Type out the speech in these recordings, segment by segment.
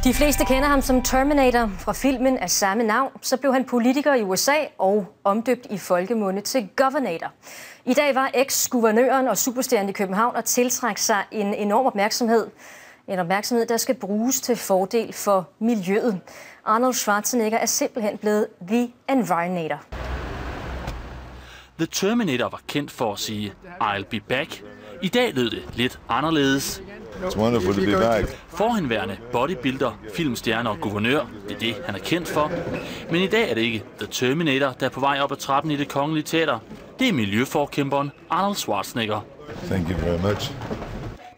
De fleste kender ham som Terminator fra filmen af samme navn. Så blev han politiker i USA og omdøbt i folkemunde til Governator. I dag var eks-guvernøren og superstjernen i København og tiltrække sig en enorm opmærksomhed. En opmærksomhed, der skal bruges til fordel for miljøet. Arnold Schwarzenegger er simpelthen blevet The Environator. The Terminator var kendt for at sige, I'll be back. I dag lød det lidt anderledes. It's wonderful to be back. Forhenværende bodybuilder, filmstjerne og guvernør, det er det, han er kendt for. Men i dag er det ikke The Terminator, der er på vej op ad trappen i Det Kongelige Teater. Det er miljøforkæmperen Arnold Schwarzenegger. Thank you very much.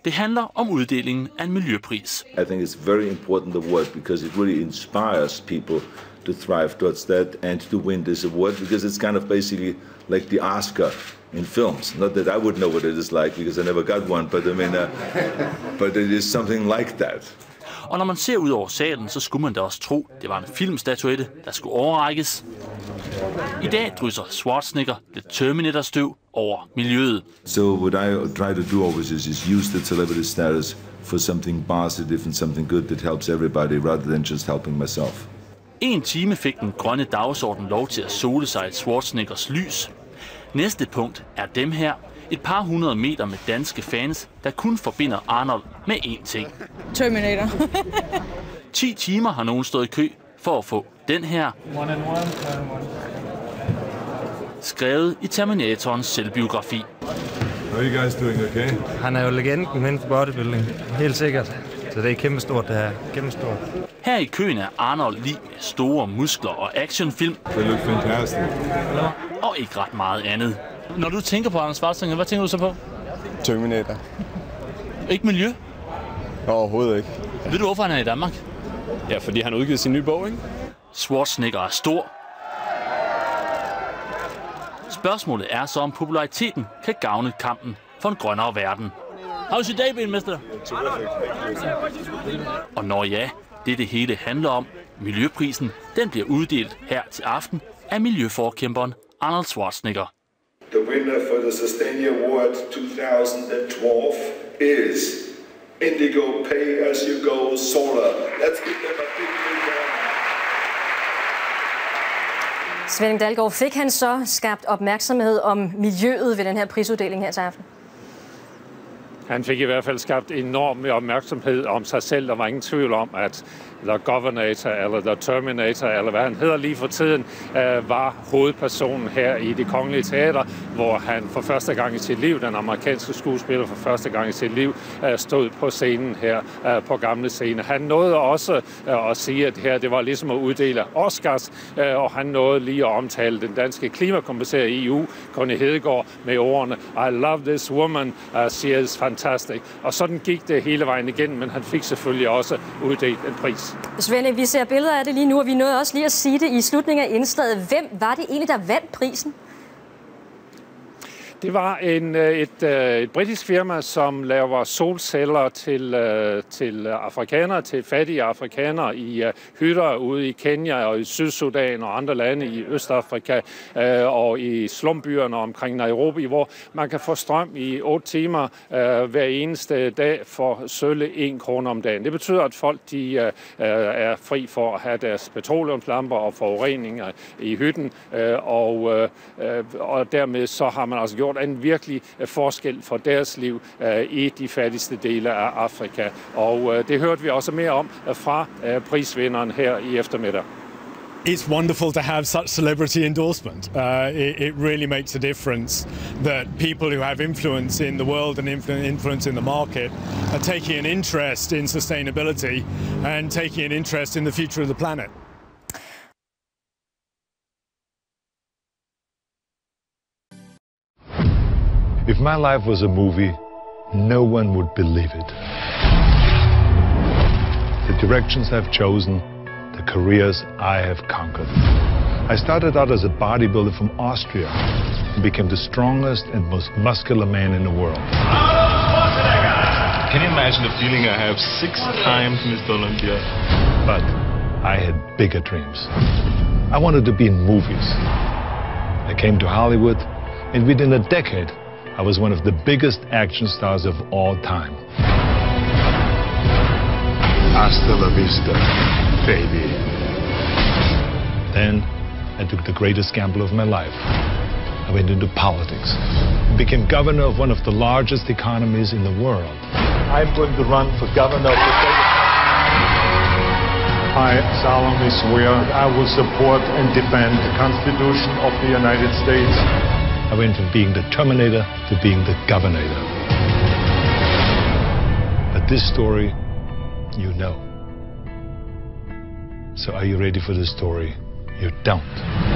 Det handler om uddelingen af en miljøpris. I think it's very important award because it really inspires people to thrive towards that and to win this award because it's kind of basically like the Oscar in films. Not that I would know what it is like because I never got one, but I mean, but it is something like that. Og når man ser ud over salen, så skulle man da også tro, det var en filmstatuette, der skulle overrækkes. I dag drysser Schwarzenegger The Terminator støv over miljøet. So what I try to do always is use the celebrity status for something positive and something good that helps everybody rather than just helping myself. 1 time fik den grønne dagsorden lov til at sole sig i Schwarzeneggers lys. Næste punkt er dem her. Et par 100 meter med danske fans, der kun forbinder Arnold med én ting. Terminator. 10 timer har nogen stået i kø for at få den her. Skrevet i Terminatorens selvbiografi. How are you guys doing, okay? Han er jo legenden inden for bodybuilding. Helt sikkert. Så det er kæmpestort, det her. Kæmpestort. Her i køen er Arnold lige med store muskler og actionfilm. They look fantastic. Og ikke ret meget andet. Når du tænker på Arnold Schwarzenegger, hvad tænker du så på? Terminator. Ikke miljø? Overhovedet ikke. Ved du, hvorfor han er i Danmark? Ja, fordi han har udgivet sin nye bog, ikke? Schwarzenegger er stor. Spørgsmålet er så, om populariteten kan gavne kampen for en grønnere verden. How's your day been, mister? Og når ja, det hele handler om, miljøprisen, den bliver uddelt her til aften af miljøforkæmperen Arnold Schwarzenegger. The winner for the Sustainability Award 2012 is Indigo Pay As You Go Solar. Let's give them a big round. Svend Dalgaard, fik han så skabt opmærksomhed om miljøet ved den her prisuddeling her til aften? Han fik i hvert fald skabt enorm opmærksomhed om sig selv. Der var ingen tvivl om, at The Governator eller The Terminator, eller hvad han hedder lige for tiden, var hovedpersonen her i Det Kongelige Teater, hvor han for første gang i sit liv, den amerikanske skuespiller for første gang i sit liv, stod på scenen her på Gamle Scene. Han nåede også at sige, at her det var ligesom at uddele Oscars, og han nåede lige at omtale den danske klimakommissær i EU, Connie Hedegaard, med ordene I love this woman, she is fantastic. Og sådan gik det hele vejen igen, men han fik selvfølgelig også uddelt en pris. Svend, vi ser billeder af det lige nu, og vi nåede også lige at sige det i slutningen af indslaget. Hvem var det egentlig, der vandt prisen? Det var et britisk firma, som laver solceller til afrikanere, til fattige afrikanere i hytter ude i Kenya og i Sydsudan og andre lande i Østafrika og i slumbyerne omkring Nairobi, hvor man kan få strøm i 8 timer hver eneste dag for sølle 1 krone om dagen. Det betyder, at folk de er fri for at have deres petroleumslamper og forureninger i hytten, og dermed så har man altså gjort en virkelig forskel for deres liv i de fattigste dele af Afrika. Og det hørte vi også mere om fra prisvinderen her i eftermiddag. It's wonderful to have such celebrity endorsement. It really makes a difference that people who have influence in the world and influence in the market are taking an interest in sustainability and taking an interest in the future of the planet. If my life was a movie, no one would believe it. The directions I've chosen, the careers I have conquered. I started out as a bodybuilder from Austria and became the strongest and most muscular man in the world. Can you imagine the feeling I have 6 times Mr. Olympia? But I had bigger dreams. I wanted to be in movies. I came to Hollywood, and within a decade, I was one of the biggest action stars of all time. Hasta la vista, baby. Then I took the greatest gamble of my life. I went into politics. Became governor of one of the largest economies in the world. I'm going to run for governor of the state. I solemnly swear I will support and defend the Constitution of the United States. I went from being the Terminator to being the Governator. But this story, you know. So are you ready for the story? You don't.